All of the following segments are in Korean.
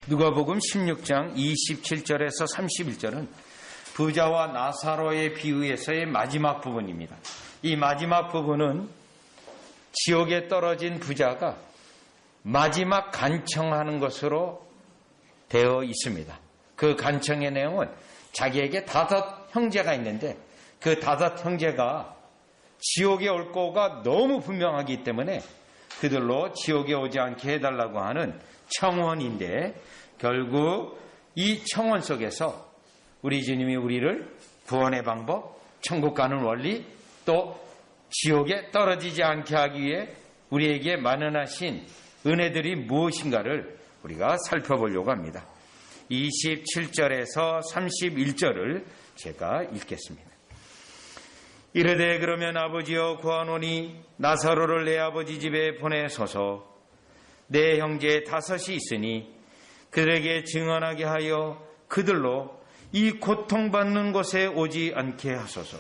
누가복음 16장 27절에서 31절은 부자와 나사로의 비유에서의 마지막 부분입니다. 이 마지막 부분은 지옥에 떨어진 부자가 마지막 간청하는 것으로 되어 있습니다. 그 간청의 내용은 자기에게 5 형제가 있는데 그 5 형제가 지옥에 올 거가 너무 분명하기 때문에 그들로 지옥에 오지 않게 해달라고 하는 청원인데, 결국 이 청원 속에서 우리 주님이 우리를 구원의 방법, 천국 가는 원리, 또 지옥에 떨어지지 않게 하기 위해 우리에게 마련하신 은혜들이 무엇인가를 우리가 살펴보려고 합니다. 27절에서 31절을 제가 읽겠습니다. 이르되 그러면 아버지여 구하노니 나사로를 내 아버지 집에 보내소서. 내 형제 5이 있으니 그들에게 증언하게 하여 그들로 이 고통받는 곳에 오지 않게 하소서.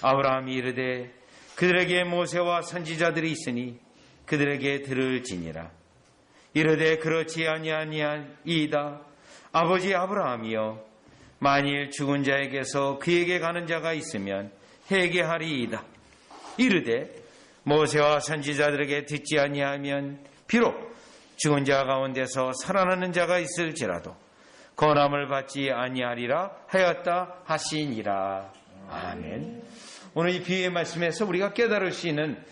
아브라함이 이르되 그들에게 모세와 선지자들이 있으니 그들에게 들을지니라. 이르되 그렇지 아니하니이다. 아버지 아브라함이여, 만일 죽은 자에게서 그에게 가는 자가 있으면 회개하리이다. 이르되 모세와 선지자들에게 듣지 아니하면 비록 죽은 자 가운데서 살아나는 자가 있을지라도 권함을 받지 아니하리라 하였다 하시니라. 아멘. 오늘 이 비유의 말씀에서 우리가 깨달을 수 있는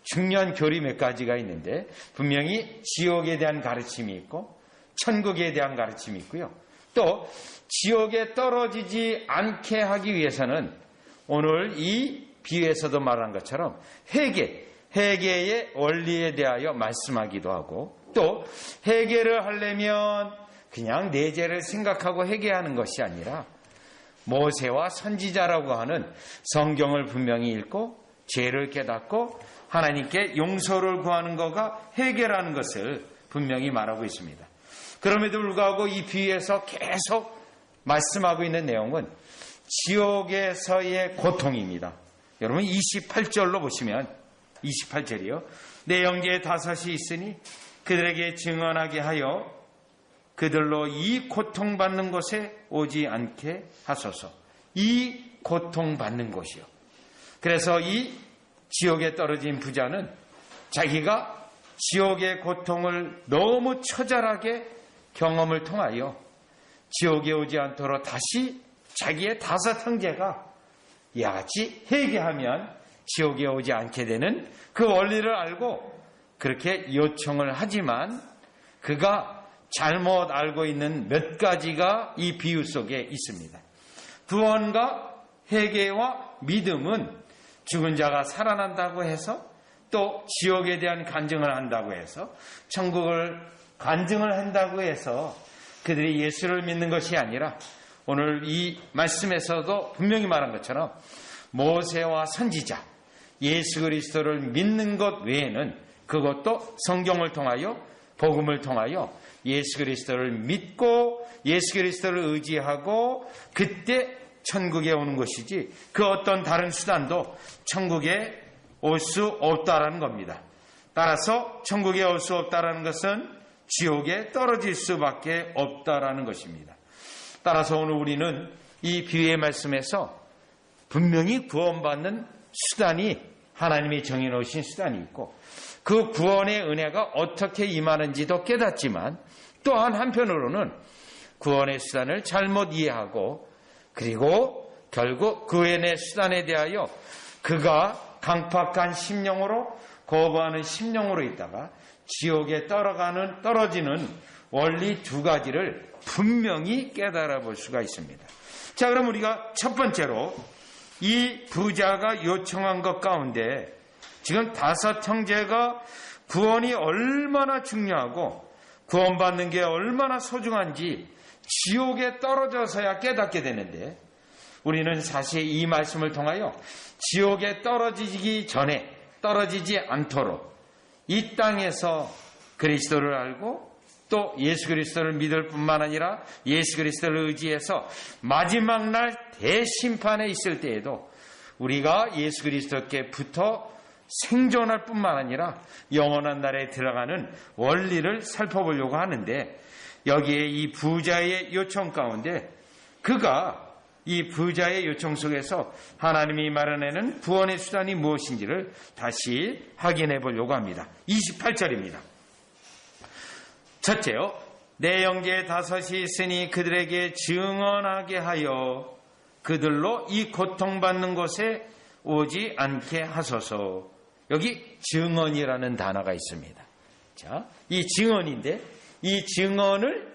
중요한 교리 몇 가지가 있는데, 분명히 지옥에 대한 가르침이 있고 천국에 대한 가르침이 있고요. 또 지옥에 떨어지지 않게 하기 위해서는 오늘 이 비유에서도 말한 것처럼 회개의 원리에 대하여 말씀하기도 하고, 또 회개를 하려면 그냥 내 죄를 생각하고 회개하는 것이 아니라 모세와 선지자라고 하는 성경을 분명히 읽고 죄를 깨닫고 하나님께 용서를 구하는 것가 회개라는 것을 분명히 말하고 있습니다. 그럼에도 불구하고 이 비유에서 계속 말씀하고 있는 내용은 지옥에서의 고통입니다. 여러분 28절로 보시면, 28절이요. 내 형제 5이 있으니 그들에게 증언하게 하여 그들로 이 고통받는 곳에 오지 않게 하소서. 이 고통받는 곳이요. 그래서 이 지옥에 떨어진 부자는 자기가 지옥의 고통을 너무 처절하게 경험을 통하여 지옥에 오지 않도록 다시 자기의 5 형제가 이와 같이 회개하면 지옥에 오지 않게 되는 그 원리를 알고 그렇게 요청을 하지만, 그가 잘못 알고 있는 몇 가지가 이 비유 속에 있습니다. 구원과 회개와 믿음은 죽은 자가 살아난다고 해서, 또 지옥에 대한 간증을 한다고 해서, 천국을 간증을 한다고 해서 그들이 예수를 믿는 것이 아니라, 오늘 이 말씀에서도 분명히 말한 것처럼 모세와 선지자, 예수 그리스도를 믿는 것 외에는, 그것도 성경을 통하여, 복음을 통하여 예수 그리스도를 믿고 예수 그리스도를 의지하고 그때 천국에 오는 것이지, 그 어떤 다른 수단도 천국에 올 수 없다라는 겁니다. 따라서 천국에 올 수 없다라는 것은 지옥에 떨어질 수밖에 없다라는 것입니다. 따라서 오늘 우리는 이 비유의 말씀에서 분명히 구원받는 수단이 하나님이 정해놓으신 수단이 있고, 그 구원의 은혜가 어떻게 임하는지도 깨닫지만, 또한 한편으로는 구원의 수단을 잘못 이해하고, 그리고 결국 구원의 수단에 대하여 그가 강팍한 심령으로, 거부하는 심령으로 있다가 지옥에 떨어지는 원리 2 가지를 분명히 깨달아 볼 수가 있습니다. 자, 그럼 우리가 첫 번째로 이 부자가 요청한 것 가운데 지금 5 형제가 구원이 얼마나 중요하고 구원받는 게 얼마나 소중한지 지옥에 떨어져서야 깨닫게 되는데, 우리는 사실 이 말씀을 통하여 지옥에 떨어지기 전에, 떨어지지 않도록 이 땅에서 그리스도를 알고 또 예수 그리스도를 믿을 뿐만 아니라 예수 그리스도를 의지해서 마지막 날 대심판에 있을 때에도 우리가 예수 그리스도께 붙어 생존할 뿐만 아니라 영원한 날에 들어가는 원리를 살펴보려고 하는데, 여기에 이 부자의 요청 가운데 그가 이 부자의 요청 속에서 하나님이 마련하는 구원의 수단이 무엇인지를 다시 확인해 보려고 합니다. 28절입니다. 첫째요, 내 형제 다섯이 있으니 그들에게 증언하게 하여 그들로 이 고통받는 곳에 오지 않게 하소서. 여기 증언이라는 단어가 있습니다. 자, 이 증언인데 이 증언을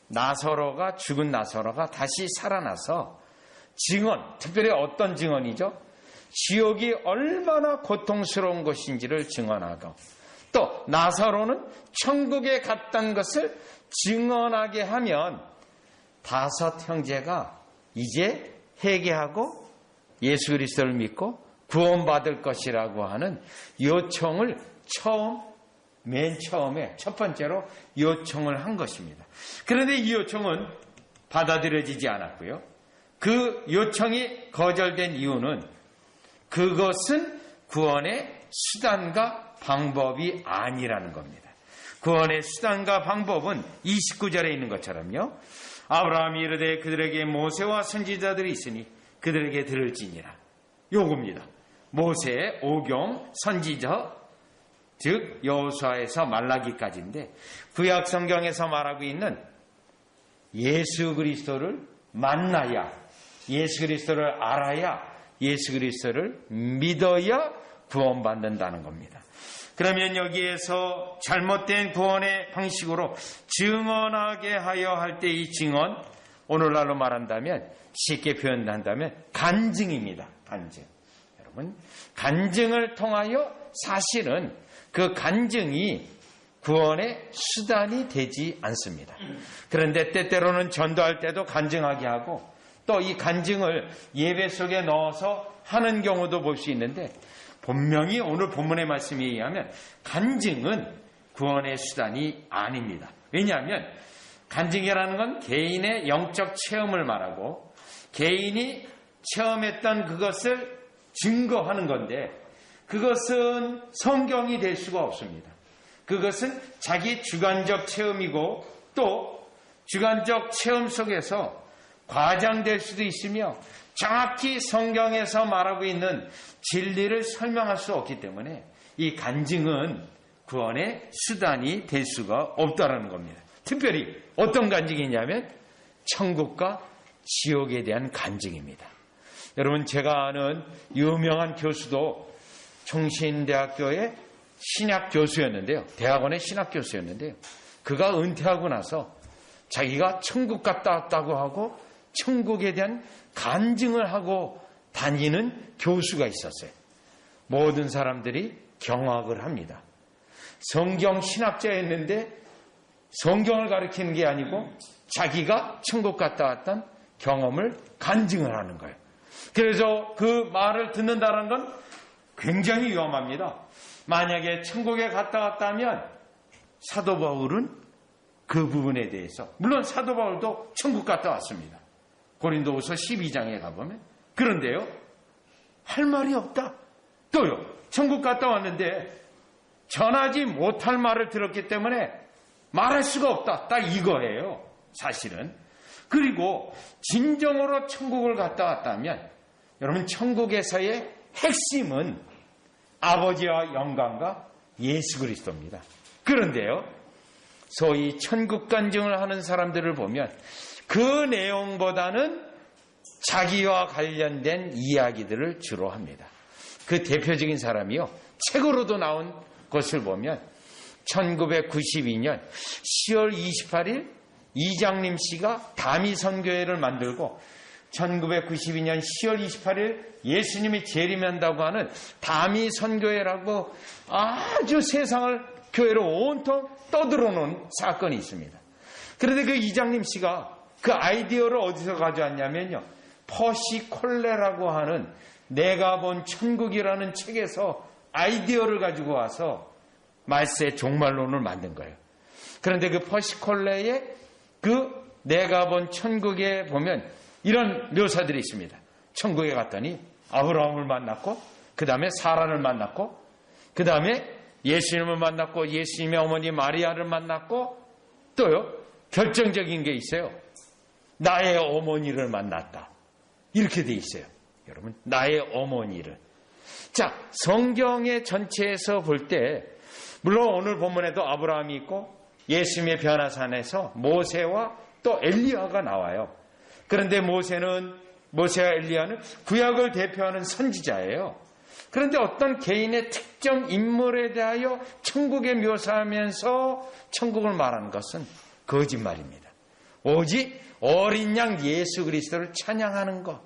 나사로가, 죽은 나사로가 다시 살아나서 증언, 특별히 어떤 증언이죠? 지옥이 얼마나 고통스러운 것인지를 증언하고, 또 나사로는 천국에 갔다는 것을 증언하게 하면 다섯 형제가 이제 회개하고 예수 그리스도를 믿고 구원받을 것이라고 하는 요청을 맨 처음에 첫 번째로 요청을 한 것입니다. 그런데 이 요청은 받아들여지지 않았고요. 그 요청이 거절된 이유는 그것은 구원의 수단과 방법이 아니라는 겁니다. 구원의 수단과 방법은 29절에 있는 것처럼요. 아브라함이 이르되 그들에게 모세와 선지자들이 있으니 그들에게 들을지니라. 요겁니다. 모세, 오경, 선지자, 즉 여호수아에서 말라기까지인데 구약 성경에서 말하고 있는 예수 그리스도를 만나야, 예수 그리스도를 알아야, 예수 그리스도를 믿어야 구원받는다는 겁니다. 그러면 여기에서 잘못된 구원의 방식으로 증언하게 하여 할 때 이 증언, 오늘날로 말한다면, 쉽게 표현한다면 간증입니다. 간증. 여러분, 간증을 통하여 사실은 그 간증이 구원의 수단이 되지 않습니다. 그런데 때때로는 전도할 때도 간증하게 하고 또 이 간증을 예배 속에 넣어서 하는 경우도 볼 수 있는데, 분명히 오늘 본문의 말씀에 의하면 간증은 구원의 수단이 아닙니다. 왜냐하면 간증이라는 건 개인의 영적 체험을 말하고 개인이 체험했던 그것을 증거하는 건데, 그것은 성경이 될 수가 없습니다. 그것은 자기 주관적 체험이고 또 주관적 체험 속에서 과장될 수도 있으며 정확히 성경에서 말하고 있는 진리를 설명할 수 없기 때문에 이 간증은 구원의 수단이 될 수가 없다는 겁니다. 특별히 어떤 간증이냐면 천국과 지옥에 대한 간증입니다. 여러분, 제가 아는 유명한 교수도 총신대학교의 신학 교수였는데요. 대학원의 신학 교수였는데요. 그가 은퇴하고 나서 자기가 천국 갔다 왔다고 하고 천국에 대한 간증을 하고 다니는 교수가 있었어요. 모든 사람들이 경악을 합니다. 성경 신학자였는데 성경을 가르치는 게 아니고 자기가 천국 갔다 왔던 경험을 간증을 하는 거예요. 그래서 그 말을 듣는다는 건 굉장히 위험합니다. 만약에 천국에 갔다 왔다면 사도 바울은 그 부분에 대해서, 물론 사도 바울도 천국 갔다 왔습니다. 고린도후서 12장에 가보면. 그런데요, 할 말이 없다. 또요, 천국 갔다 왔는데 전하지 못할 말을 들었기 때문에 말할 수가 없다. 딱 이거예요, 사실은. 그리고 진정으로 천국을 갔다 왔다면 여러분, 천국에서의 핵심은 아버지와 영광과 예수 그리스도입니다. 그런데요, 소위 천국 간증을 하는 사람들을 보면 그 내용보다는 자기와 관련된 이야기들을 주로 합니다. 그 대표적인 사람이요, 책으로도 나온 것을 보면 1992년 10월 28일 이장림 씨가 다미선교회를 만들고 1992년 10월 28일 예수님이 재림한다고 하는 다미선교회라고 아주 세상을 교회로 온통 떠들어 놓은 사건이 있습니다. 그런데 그 이장림 씨가 그 아이디어를 어디서 가져왔냐면요, 퍼시 콜레라고 하는 내가 본 천국이라는 책에서 아이디어를 가지고 와서 말세 종말론을 만든 거예요. 그런데 그 퍼시 콜레의 그 내가 본 천국에 보면 이런 묘사들이 있습니다. 천국에 갔더니 아브라함을 만났고, 그 다음에 사라를 만났고, 그 다음에 예수님을 만났고, 예수님의 어머니 마리아를 만났고, 또요, 결정적인 게 있어요. 나의 어머니를 만났다. 이렇게 돼 있어요. 여러분, 나의 어머니를. 자, 성경의 전체에서 볼 때 물론 오늘 본문에도 아브라함이 있고 예수님의 변화산에서 모세와 또 엘리야가 나와요. 그런데 모세와 엘리야는 구약을 대표하는 선지자예요. 그런데 어떤 개인의 특정 인물에 대하여 천국에 묘사하면서 천국을 말하는 것은 거짓말입니다. 오직 어린 양 예수 그리스도를 찬양하는 것,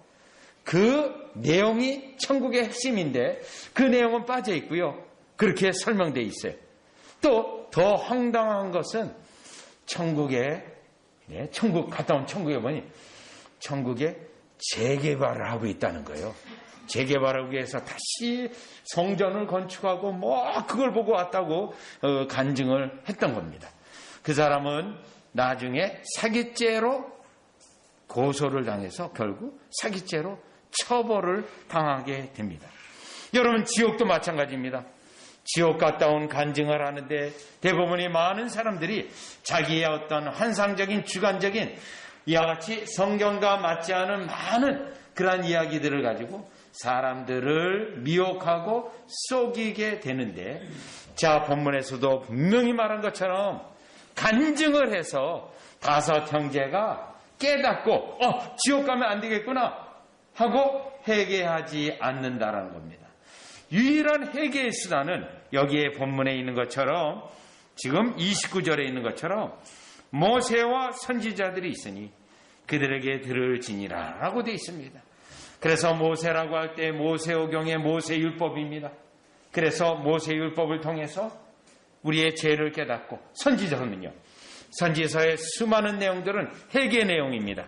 그 내용이 천국의 핵심인데 그 내용은 빠져 있고요. 그렇게 설명되어 있어요. 또 더 황당한 것은 천국에 갔다 온 천국에 보니 천국에 재개발을 하고 있다는 거예요. 재개발하기 위해서 다시 성전을 건축하고 그걸 보고 왔다고 간증을 했던 겁니다. 그 사람은 나중에 사기죄로 고소를 당해서 결국 사기죄로 처벌을 당하게 됩니다. 여러분, 지옥도 마찬가지입니다. 지옥 갔다 온 간증을 하는데 대부분이 많은 사람들이 자기의 어떤 환상적인 주관적인 이와 같이 성경과 맞지 않은 많은 그러한 이야기들을 가지고 사람들을 미혹하고 속이게 되는데, 자, 본문에서도 분명히 말한 것처럼 간증을 해서 5 형제가 깨닫고 지옥 가면 안 되겠구나 하고 회개하지 않는다라는 겁니다. 유일한 회개의 수단은 여기에 본문에 있는 것처럼 지금 29절에 있는 것처럼 모세와 선지자들이 있으니 그들에게 들을지니라 라고 되어 있습니다. 그래서 모세라고 할 때 모세오경의 모세율법입니다. 그래서 모세율법을 통해서 우리의 죄를 깨닫고, 선지서는요, 선지서의 수많은 내용들은 회개 내용입니다.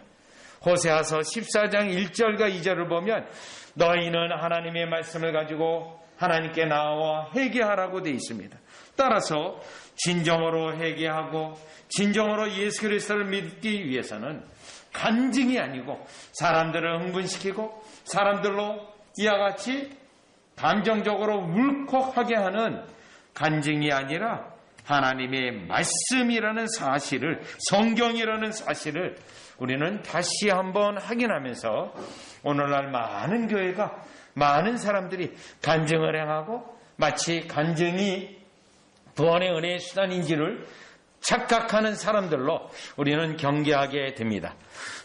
호세아서 14장 1절과 2절을 보면 너희는 하나님의 말씀을 가지고 하나님께 나와 회개하라고 되어 있습니다. 따라서 진정으로 회개하고 진정으로 예수 그리스도를 믿기 위해서는 간증이 아니고 사람들을 흥분시키고 사람들로 이와 같이 감정적으로 울컥하게 하는 간증이 아니라 하나님의 말씀이라는 사실을, 성경이라는 사실을 우리는 다시 한번 확인하면서 오늘날 많은 교회가, 많은 사람들이 간증을 행하고 마치 간증이 구원의 은혜의 수단인지를 착각하는 사람들로 우리는 경계하게 됩니다.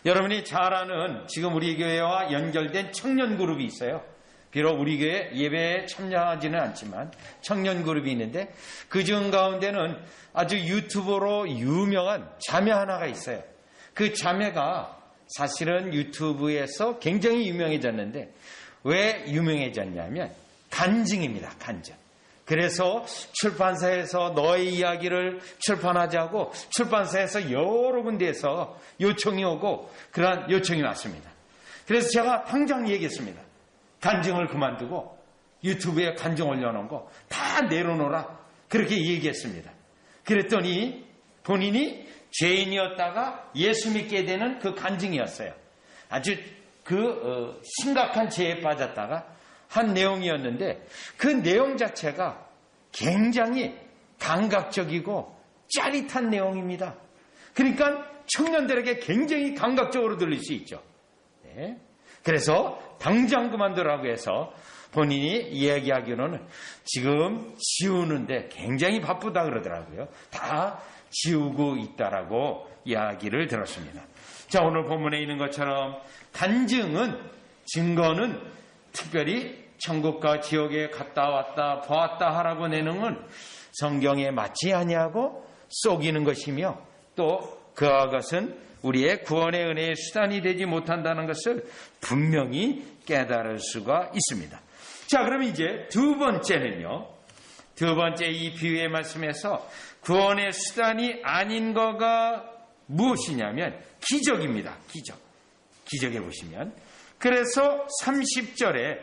여러분이 잘 아는 지금 우리 교회와 연결된 청년 그룹이 있어요. 비록 우리 교회 예배에 참여하지는 않지만 청년 그룹이 있는데 그중 가운데는 아주 유튜버로 유명한 자매 하나가 있어요. 그 자매가 사실은 유튜브에서 굉장히 유명해졌는데 왜 유명해졌냐면 간증입니다. 간증. 그래서 출판사에서 너의 이야기를 출판하자고 출판사에서 여러 군데에서 요청이 오고 그러한 요청이 왔습니다. 그래서 제가 당장 얘기했습니다. 간증을 그만두고 유튜브에 간증 올려놓은 거 다 내려놓으라. 그렇게 얘기했습니다. 그랬더니 본인이 죄인이었다가 예수 믿게 되는 그 간증이었어요. 아주 심각한 죄에 빠졌다가 한 내용이었는데 그 내용 자체가 굉장히 감각적이고 짜릿한 내용입니다. 그러니까 청년들에게 굉장히 감각적으로 들릴 수 있죠. 네. 그래서 당장 그만두라고 해서 본인이 이야기하기로는 지금 지우는데 굉장히 바쁘다 그러더라고요. 다 지우고 있다라고 이야기를 들었습니다. 자, 오늘 본문에 있는 것처럼 간증은, 증거는 특별히 천국과 지옥에 갔다 왔다 보았다 하라고 내는 건 성경에 맞지 아니하고 속이는 것이며 또 그와 같은 우리의 구원의 은혜의 수단이 되지 못한다는 것을 분명히 깨달을 수가 있습니다. 자, 그럼 이제 두 번째는요. 두 번째 이 비유의 말씀에서 구원의 수단이 아닌 거가 무엇이냐면 기적입니다. 기적에 보시면 그래서 30절에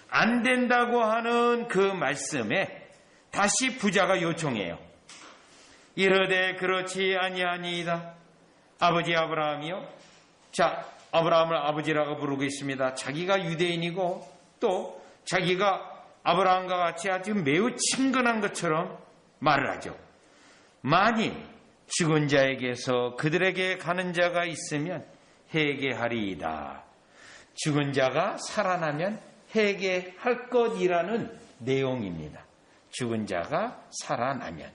안 된다고 하는 그 말씀에 다시 부자가 요청해요. 이르되 그렇지 아니하니이다. 아버지 아브라함이요. 자, 아브라함을 아버지라고 부르고 있습니다. 자기가 유대인이고 또 자기가 아브라함과 같이 아주 매우 친근한 것처럼 말을 하죠. 만일 죽은 자에게서 그들에게 가는 자가 있으면 회개하리이다. 죽은 자가 살아나면 회개할 것이라는 내용입니다. 죽은 자가 살아나면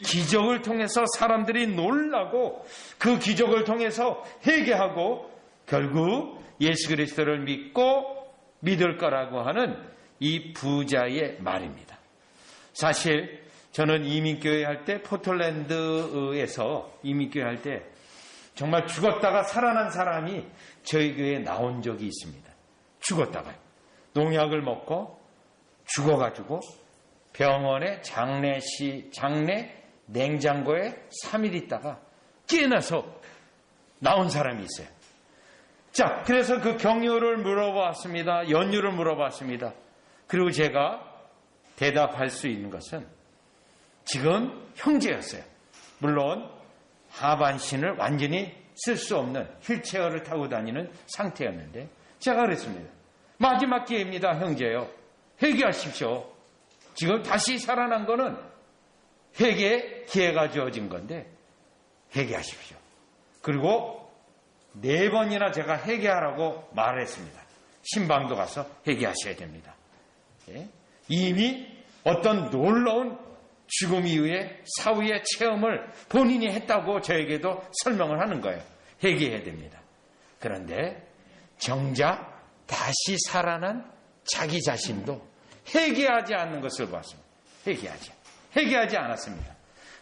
기적을 통해서 사람들이 놀라고 그 기적을 통해서 회개하고 결국 예수 그리스도를 믿고 믿을 거라고 하는 이 부자의 말입니다. 사실 저는 이민교회 할 때 포틀랜드에서 이민교회 할 때 정말 죽었다가 살아난 사람이 저희 교회에 나온 적이 있습니다. 죽었다가요. 농약을 먹고 죽어가지고 병원에 장례 냉장고에 3일 있다가 깨어나서 나온 사람이 있어요. 자, 그래서 그 경유를 물어봤습니다. 연유를 물어봤습니다. 그리고 제가 대답할 수 있는 것은 지금 형제였어요. 물론 하반신을 완전히 쓸 수 없는 휠체어를 타고 다니는 상태였는데 제가 그랬습니다. 마지막 기회입니다, 형제요. 회개하십시오. 지금 다시 살아난 거는 회개의 기회가 주어진 건데 회개하십시오. 그리고 4번이나 제가 회개하라고 말했습니다. 신방도 가서 회개하셔야 됩니다. 이미 어떤 놀라운 죽음 이후의 사후의 체험을 본인이 했다고 저에게도 설명을 하는 거예요. 회개해야 됩니다. 그런데 정작 다시 살아난 자기 자신도 회개하지 않는 것을 봤습니다. 회개하지 않았습니다.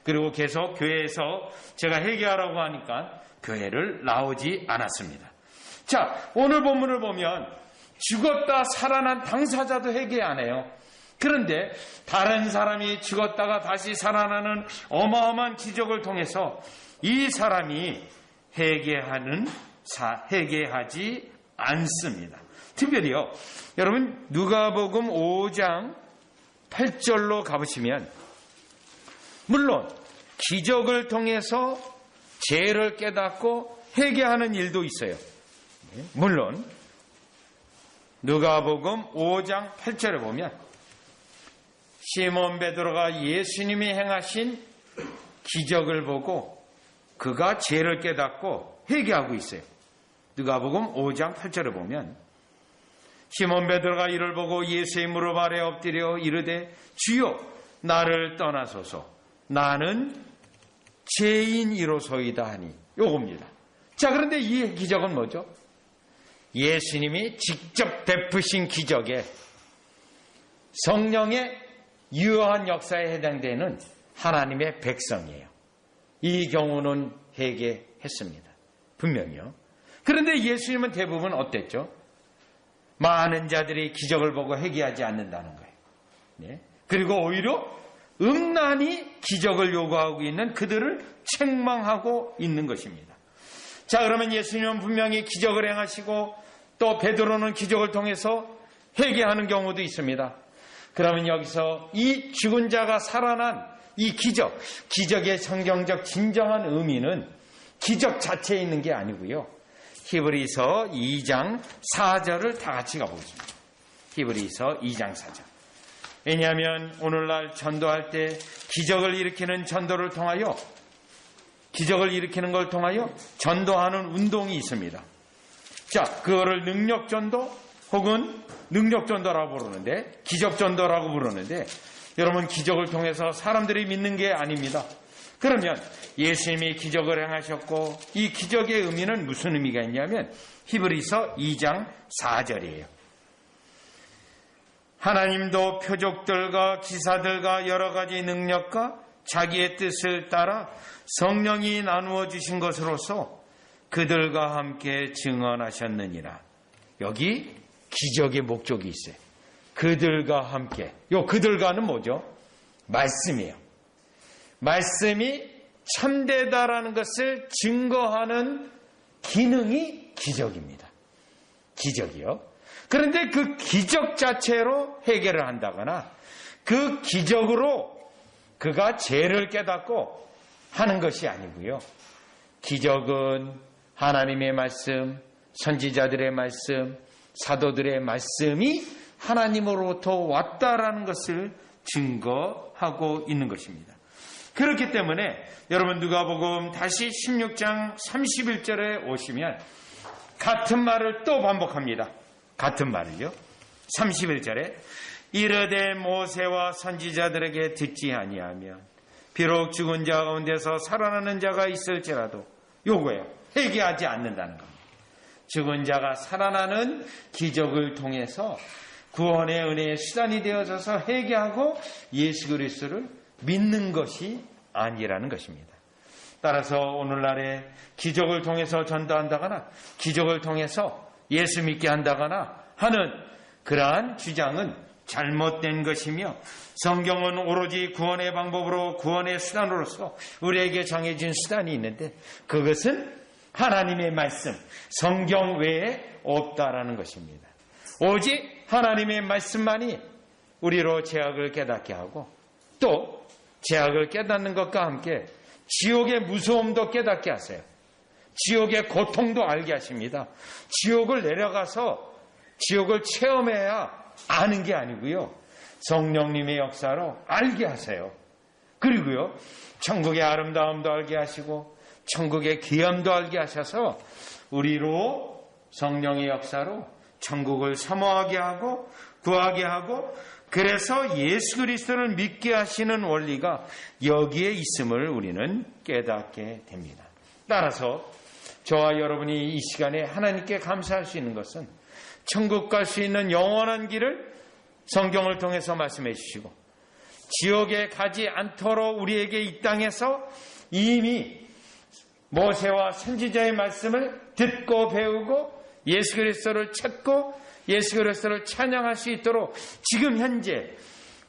그리고 계속 교회에서 제가 회개하라고 하니까 교회를 나오지 않았습니다. 자, 오늘 본문을 보면 죽었다 살아난 당사자도 회개 안 해요. 그런데 다른 사람이 죽었다가 다시 살아나는 어마어마한 기적을 통해서 이 사람이 회개하지 않습니다. 특별히요, 여러분 누가복음 5장 8절로 가보시면 물론 기적을 통해서 죄를 깨닫고 회개하는 일도 있어요. 물론 누가복음 5장 8절에 보면 시몬 베드로가 예수님이 행하신 기적을 보고 그가 죄를 깨닫고 회개하고 있어요. 누가복음 5장 8절에 보면 시몬 베드로가 이를 보고 예수의 무릎 아래 엎드려 이르되 주여 나를 떠나소서 나는 죄인이로소이다 하니 요겁니다. 자, 그런데 이 기적은 뭐죠? 예수님이 직접 베푸신 기적에 성령의 유효한 역사에 해당되는 하나님의 백성이에요. 이 경우는 회개했습니다. 분명히요. 그런데 예수님은 대부분 어땠죠? 많은 자들이 기적을 보고 회개하지 않는다는 거예요. 네. 그리고 오히려 음란히 기적을 요구하고 있는 그들을 책망하고 있는 것입니다. 자, 그러면 예수님은 분명히 기적을 행하시고 또 베드로는 기적을 통해서 회개하는 경우도 있습니다. 그러면 여기서 이 죽은 자가 살아난 이 기적의 성경적 진정한 의미는 기적 자체에 있는 게 아니고요. 히브리서 2장 4절을 다 같이 가보겠습니다. 히브리서 2장 4절. 왜냐하면 오늘날 전도할 때 기적을 일으키는 걸 통하여 전도하는 운동이 있습니다. 자, 그거를 능력전도 혹은 능력전도라고 부르는데 기적전도라고 부르는데 여러분 기적을 통해서 사람들이 믿는 게 아닙니다. 그러면 예수님이 기적을 행하셨고 이 기적의 의미는 무슨 의미가 있냐면 히브리서 2장 4절이에요. 하나님도 표적들과 기사들과 여러 가지 능력과 자기의 뜻을 따라 성령이 나누어 주신 것으로서 그들과 함께 증언하셨느니라. 여기 기적의 목적이 있어요. 그들과 함께. 요 그들과는 뭐죠? 말씀이에요. 말씀이 참되다라는 것을 증거하는 기능이 기적입니다. 기적이요. 그런데 그 기적 자체로 해결을 한다거나 그 기적으로 그가 죄를 깨닫고 하는 것이 아니고요. 기적은 하나님의 말씀, 선지자들의 말씀, 사도들의 말씀이 하나님으로부터 왔다라는 것을 증거하고 있는 것입니다. 그렇기 때문에 여러분 누가복음 다시 16장 31절에 오시면 같은 말을 또 반복합니다. 같은 말을요. 31절에 이르되 모세와 선지자들에게 듣지 아니하면 비록 죽은 자 가운데서 살아나는 자가 있을지라도 요거예요. 회개하지 않는다는 겁니다. 죽은 자가 살아나는 기적을 통해서 구원의 은혜의 수단이 되어져서 회개하고 예수 그리스도를 믿는 것이 아니라는 것입니다. 따라서 오늘날에 기적을 통해서 전도한다거나 기적을 통해서 예수 믿게 한다거나 하는 그러한 주장은 잘못된 것이며 성경은 오로지 구원의 방법으로 구원의 수단으로서 우리에게 정해진 수단이 있는데 그것은 하나님의 말씀, 성경 외에 없다라는 것입니다. 오직 하나님의 말씀만이 우리로 죄악을 깨닫게 하고 또 죄악을 깨닫는 것과 함께 지옥의 무서움도 깨닫게 하세요. 지옥의 고통도 알게 하십니다. 지옥을 내려가서 지옥을 체험해야 아는 게 아니고요. 성령님의 역사로 알게 하세요. 그리고요. 천국의 아름다움도 알게 하시고 천국의 귀함도 알게 하셔서 우리로 성령의 역사로 천국을 사모하게 하고 구하게 하고 그래서 예수 그리스도를 믿게 하시는 원리가 여기에 있음을 우리는 깨닫게 됩니다. 따라서 저와 여러분이 이 시간에 하나님께 감사할 수 있는 것은 천국 갈 수 있는 영원한 길을 성경을 통해서 말씀해 주시고 지옥에 가지 않도록 우리에게 이 땅에서 이미 모세와 선지자의 말씀을 듣고 배우고 예수 그리스도를 찾고 예수 그리스도를 찬양할 수 있도록 지금 현재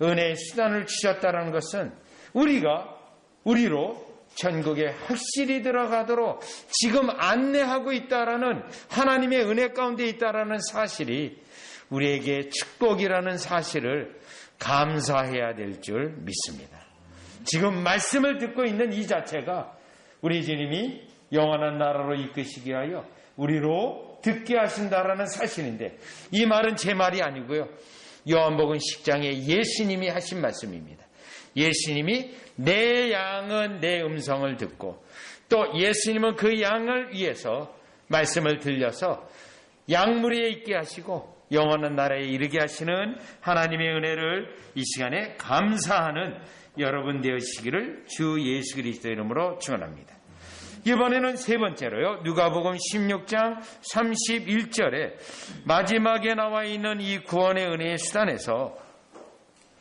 은혜의 수단을 주셨다는 것은 우리로 천국에 확실히 들어가도록 지금 안내하고 있다라는 하나님의 은혜 가운데 있다라는 사실이 우리에게 축복이라는 사실을 감사해야 될 줄 믿습니다. 지금 말씀을 듣고 있는 이 자체가 우리 주님이 영원한 나라로 이끄시게 하여 우리로 듣게 하신다라는 사실인데 이 말은 제 말이 아니고요. 요한복음 10장에 예수님이 하신 말씀입니다. 예수님이 내 양은 내 음성을 듣고 또 예수님은 그 양을 위해서 말씀을 들려서 양무리에 있게 하시고 영원한 나라에 이르게 하시는 하나님의 은혜를 이 시간에 감사하는 여러분 되시기를 주 예수 그리스도 이름으로 축원합니다. 이번에는 세 번째로요. 누가복음 16장 31절에 마지막에 나와 있는 이 구원의 은혜의 수단에서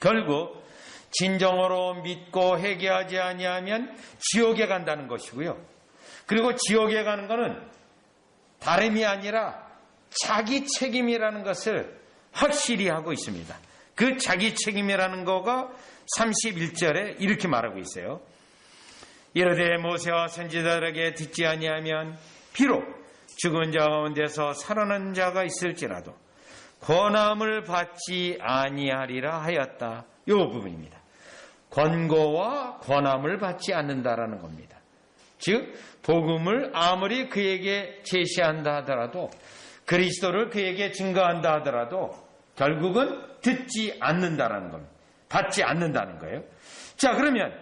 결국 진정으로 믿고 회개하지 아니하면 지옥에 간다는 것이고요. 그리고 지옥에 가는 것은 다름이 아니라 자기 책임이라는 것을 확실히 하고 있습니다. 그 자기 책임이라는 거가 31절에 이렇게 말하고 있어요. 이르되 모세와 선지자들에게 듣지 아니하면 비록 죽은 자 가운데서 살아난 자가 있을지라도 권함을 받지 아니하리라 하였다. 이 부분입니다. 권고와 권함을 받지 않는다라는 겁니다. 즉 복음을 아무리 그에게 제시한다 하더라도 그리스도를 그에게 증거한다 하더라도 결국은 듣지 않는다라는 겁니다. 받지 않는다는 거예요. 자, 그러면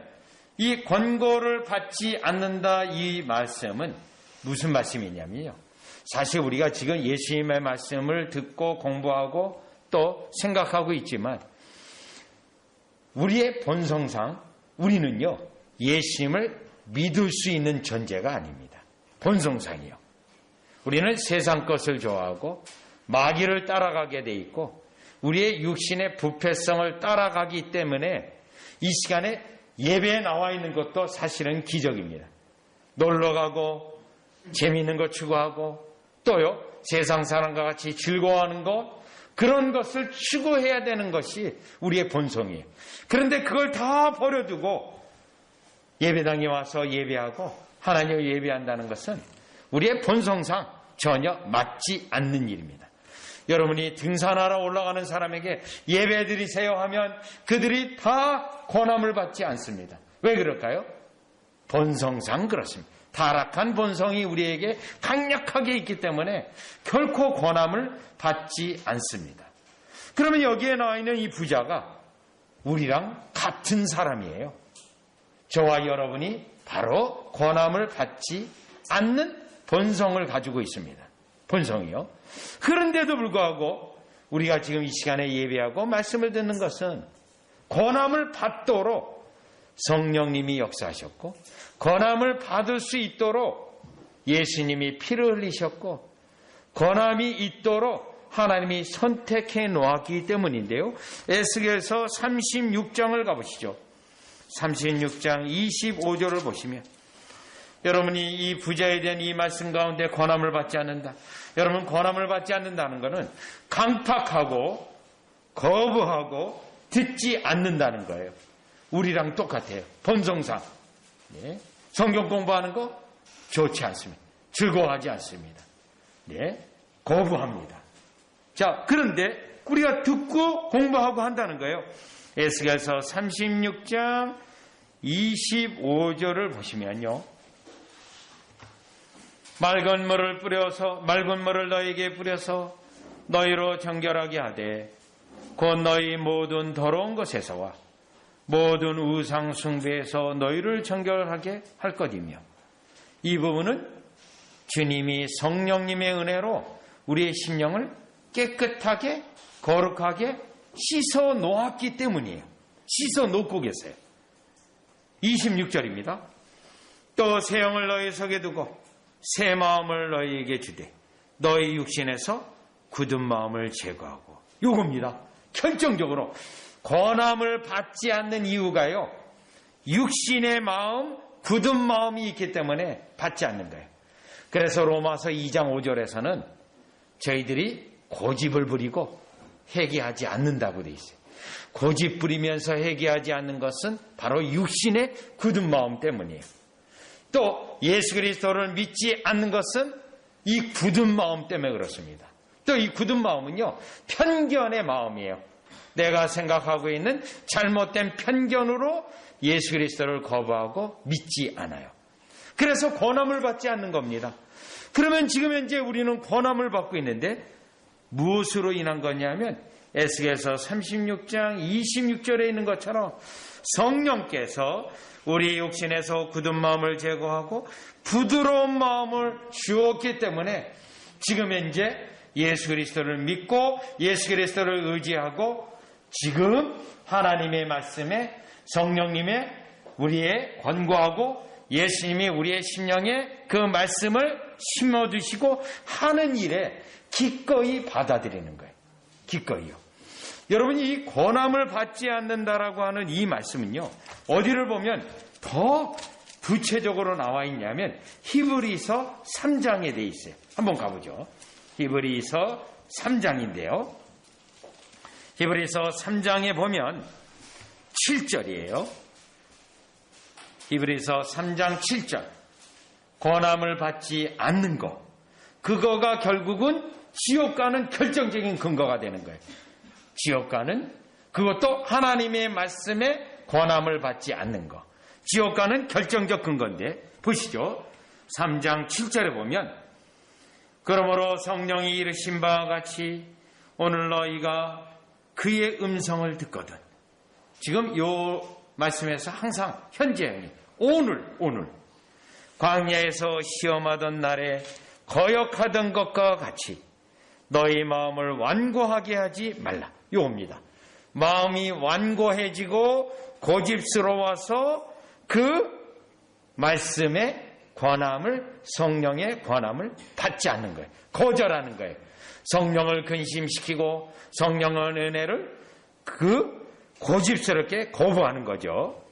이 권고를 받지 않는다 이 말씀은 무슨 말씀이냐면요. 사실 우리가 지금 예수님의 말씀을 듣고 공부하고 또 생각하고 있지만 우리의 본성상 우리는요. 예수님을 믿을 수 있는 존재가 아닙니다. 본성상이요. 우리는 세상 것을 좋아하고 마귀를 따라가게 돼 있고 우리의 육신의 부패성을 따라가기 때문에 이 시간에 예배에 나와 있는 것도 사실은 기적입니다. 놀러가고 재미있는 거 추구하고 또요 세상 사람과 같이 즐거워하는 것 그런 것을 추구해야 되는 것이 우리의 본성이에요. 그런데 그걸 다 버려두고 예배당에 와서 예배하고 하나님을 예배한다는 것은 우리의 본성상 전혀 맞지 않는 일입니다. 여러분이 등산하러 올라가는 사람에게 예배 드리세요 하면 그들이 다 권함을 받지 않습니다. 왜 그럴까요? 본성상 그렇습니다. 타락한 본성이 우리에게 강력하게 있기 때문에 결코 권함을 받지 않습니다. 그러면 여기에 나와 있는 이 부자가 우리랑 같은 사람이에요. 저와 여러분이 바로 권함을 받지 않는 본성을 가지고 있습니다. 본성이요. 그런데도 불구하고 우리가 지금 이 시간에 예배하고 말씀을 듣는 것은 권함을 받도록 성령님이 역사하셨고, 권함을 받을 수 있도록 예수님이 피를 흘리셨고, 권함이 있도록 하나님이 선택해 놓았기 때문인데요. 에스겔서 36장을 가보시죠. 36장 25절을 보시면, 여러분이 이 부자에 대한 이 말씀 가운데 권함을 받지 않는다. 여러분, 권함을 받지 않는다는 것은 강팍하고 거부하고 듣지 않는다는 거예요. 우리랑 똑같아요. 본성상. 네. 성경 공부하는 거 좋지 않습니다. 즐거워하지 않습니다. 네. 거부합니다. 자, 그런데 우리가 듣고 공부하고 한다는 거예요. 에스겔서 36장 25절을 보시면요. 맑은 물을 너희에게 뿌려서 너희로 정결하게 하되 곧 너희 모든 더러운 것에서와 모든 우상 숭배에서 너희를 정결하게 할 것이며, 이 부분은 주님이 성령님의 은혜로 우리의 심령을 깨끗하게 거룩하게 씻어 놓았기 때문이에요. 씻어 놓고 계세요. 26절입니다. 또 새 영을 너희 속에 두고 새 마음을 너희에게 주되 너희 육신에서 굳은 마음을 제거하고. 요겁니다. 결정적으로 권함을 받지 않는 이유가요, 육신의 마음, 굳은 마음이 있기 때문에 받지 않는 거예요. 그래서 로마서 2장 5절에서는 저희들이 고집을 부리고 회개하지 않는다고 돼 있어요. 고집 부리면서 회개하지 않는 것은 바로 육신의 굳은 마음 때문이에요. 또 예수 그리스도를 믿지 않는 것은 이 굳은 마음 때문에 그렇습니다. 또 이 굳은 마음은요, 편견의 마음이에요. 내가 생각하고 있는 잘못된 편견으로 예수 그리스도를 거부하고 믿지 않아요. 그래서 권함을 받지 않는 겁니다. 그러면 지금 현재 우리는 권함을 받고 있는데 무엇으로 인한 거냐면 에스겔서 36장 26절에 있는 것처럼 성령께서 우리 육신에서 굳은 마음을 제거하고 부드러운 마음을 주었기 때문에 지금 현재 예수 그리스도를 믿고 예수 그리스도를 의지하고 지금 하나님의 말씀에 성령님의 우리의 권고하고 예수님이 우리의 심령에 그 말씀을 심어주시고 하는 일에 기꺼이 받아들이는 거예요. 기꺼이요. 여러분이 이 권함을 받지 않는다라고 하는 이 말씀은요, 어디를 보면 더 구체적으로 나와 있냐면 히브리서 3장에 돼 있어요. 한번 가보죠. 히브리서 3장인데요. 히브리서 3장에 보면 7절이에요. 히브리서 3장 7절. 권함을 받지 않는 것. 그거가 결국은 지옥 가는 결정적인 근거가 되는 거예요. 지옥 가는, 그것도 하나님의 말씀에 권함을 받지 않는 것. 지옥 가는 결정적 근거인데, 보시죠. 3장 7절에 보면, 그러므로 성령이 이르신 바와 같이 오늘 너희가 그의 음성을 듣거든. 지금 요 말씀에서 항상 현재형이 오늘 광야에서 시험하던 날에 거역하던 것과 같이 너희 마음을 완고하게 하지 말라. 요겁니다. 마음이 완고해지고 고집스러워서 그 말씀의 권함을, 성령의 권함을 받지 않는 거예요. 거절하는 거예요. 성령을 근심시키고 성령의 은혜를 그 고집스럽게 거부하는 거죠.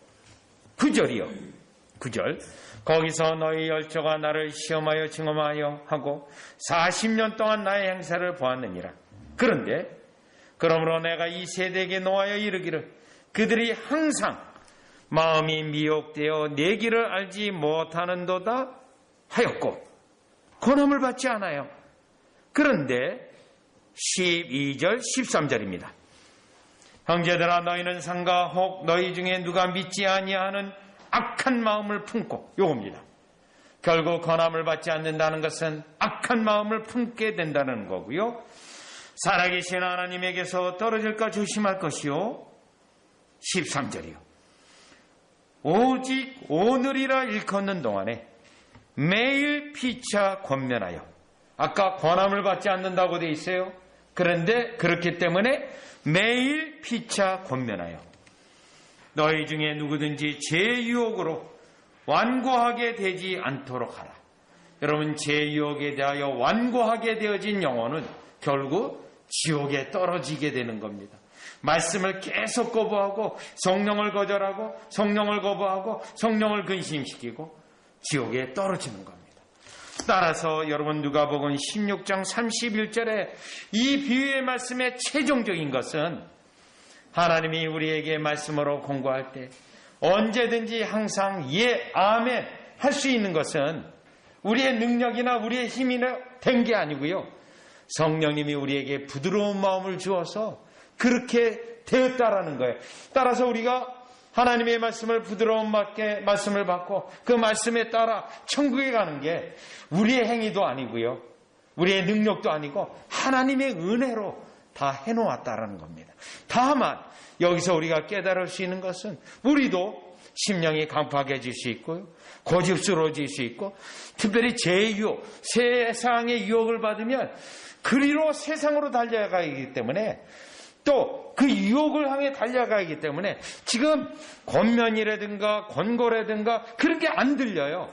9절이요. 9절. 거기서 너희 열조가 나를 시험하여 증험하여 하고 40년 동안 나의 행사를 보았느니라. 그런데 그러므로 내가 이 세대에게 노하여 이르기를 그들이 항상 마음이 미혹되어 내 길을 알지 못하는도다 하였고 권함을 받지 않아요. 그런데 12절 13절입니다. 형제들아 너희는 상가 혹 너희 중에 누가 믿지 아니하는 악한 마음을 품고, 요겁니다. 결국 권함을 받지 않는다는 것은 악한 마음을 품게 된다는 거고요. 살아계신 하나님에게서 떨어질까 조심할 것이요. 13절이요. 오직 오늘이라 일컫는 동안에 매일 피차 권면하여, 아까 권함을 받지 않는다고 돼 있어요. 그런데 그렇기 때문에 매일 피차 권면하여 너희 중에 누구든지 제 유혹으로 완고하게 되지 않도록 하라. 여러분, 제 유혹에 대하여 완고하게 되어진 영혼은 결국 지옥에 떨어지게 되는 겁니다. 말씀을 계속 거부하고 성령을 거절하고 성령을 거부하고 성령을 근심시키고 지옥에 떨어지는 겁니다. 따라서 여러분, 누가복음 16장 31절에 이 비유의 말씀의 최종적인 것은 하나님이 우리에게 말씀으로 공고할 때 언제든지 항상 예, 아멘 할 수 있는 것은 우리의 능력이나 우리의 힘이 된 게 아니고요. 성령님이 우리에게 부드러운 마음을 주어서 그렇게 되었다라는 거예요. 따라서 우리가 하나님의 말씀을 부드러운 말씀을 받고 그 말씀에 따라 천국에 가는 게 우리의 행위도 아니고요. 우리의 능력도 아니고 하나님의 은혜로 다 해놓았다라는 겁니다. 다만 여기서 우리가 깨달을 수 있는 것은 우리도 심령이 강팍해질 수 있고요. 고집스러워질 수 있고, 특별히 제유혹, 세상의 유혹을 받으면 그리로 세상으로 달려가기 때문에, 또 그 유혹을 향해 달려가기 때문에 지금 권면이라든가 권고라든가 그런 게 안 들려요.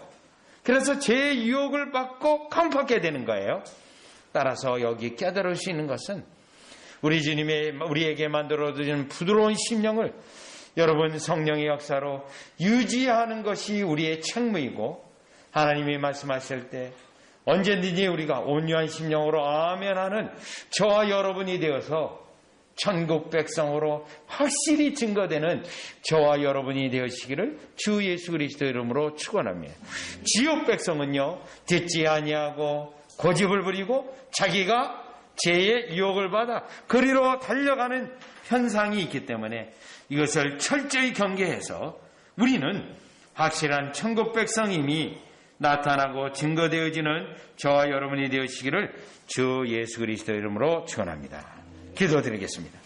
그래서 제 유혹을 받고 강팍하게 되는 거예요. 따라서 여기 깨달을 수 있는 것은 우리 주님이 우리에게 만들어주신 부드러운 심령을 여러분, 성령의 역사로 유지하는 것이 우리의 책무이고, 하나님이 말씀하실 때 언제든지 우리가 온유한 심령으로 아멘하는 저와 여러분이 되어서 천국 백성으로 확실히 증거되는 저와 여러분이 되시기를 주 예수 그리스도 이름으로 축원합니다. 지옥 백성은요, 듣지 아니하고 고집을 부리고 자기가 죄의 유혹을 받아 그리로 달려가는 현상이 있기 때문에 이것을 철저히 경계해서 우리는 확실한 천국 백성임이 나타나고 증거되어지는 저와 여러분이 되시기를 주 예수 그리스도 이름으로 축원합니다. 기도드리겠습니다.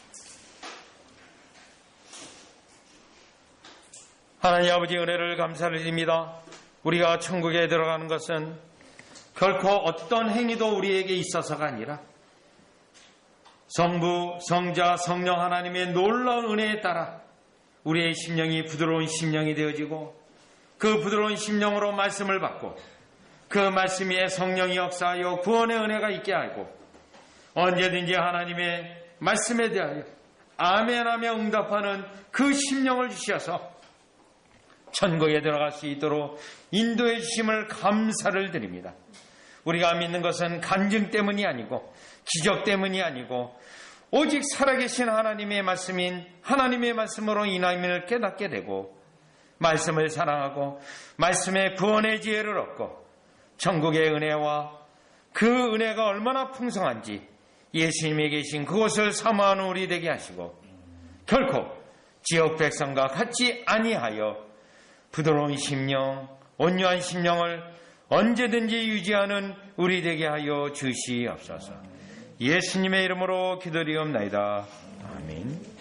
하나님 아버지, 은혜를 감사를 드립니다. 우리가 천국에 들어가는 것은 결코 어떤 행위도 우리에게 있어서가 아니라 성부, 성자, 성령 하나님의 놀라운 은혜에 따라 우리의 심령이 부드러운 심령이 되어지고, 그 부드러운 심령으로 말씀을 받고 그 말씀 위에 성령이 역사하여 구원의 은혜가 있게 하고, 언제든지 하나님의 말씀에 대하여 아멘하며 응답하는 그 심령을 주셔서 천국에 들어갈 수 있도록 인도해 주심을 감사를 드립니다. 우리가 믿는 것은 간증 때문이 아니고 기적 때문이 아니고 오직 살아계신 하나님의 말씀인 하나님의 말씀으로 인함을 깨닫게 되고, 말씀을 사랑하고 말씀의 구원의 지혜를 얻고 천국의 은혜와 그 은혜가 얼마나 풍성한지 예수님이 계신 그곳을 사모하는 우리 되게 하시고, 결코 지옥 백성과 같지 아니하여 부드러운 심령, 온유한 심령을 언제든지 유지하는 우리 되게 하여 주시옵소서. 예수님의 이름으로 기도드리옵나이다. 아멘.